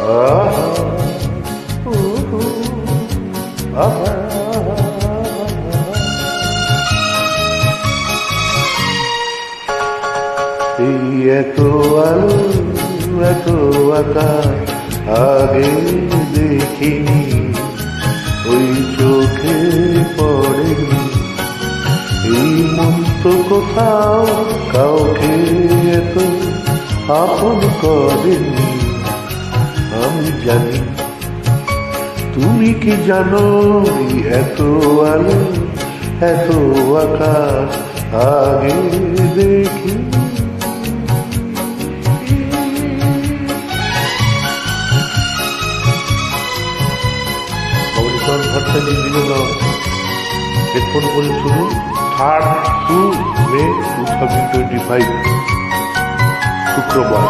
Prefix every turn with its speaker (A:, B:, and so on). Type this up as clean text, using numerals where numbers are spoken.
A: আহা, উহু, আহা। এই এত আলো এত আকাশ আগে দেখিনি, ওই চোখে পড়েনি। এই মন তো কোথাও কাউকে এত আপন করেনি। আমি জানি তুমি কি জানো, এত আলো এত আকাশ আগে দেখি। অবনীশন ভট্টাচার্য বিনোদন হেডফোন বলে শুনুন 3 মে 2025 শুক্রবার।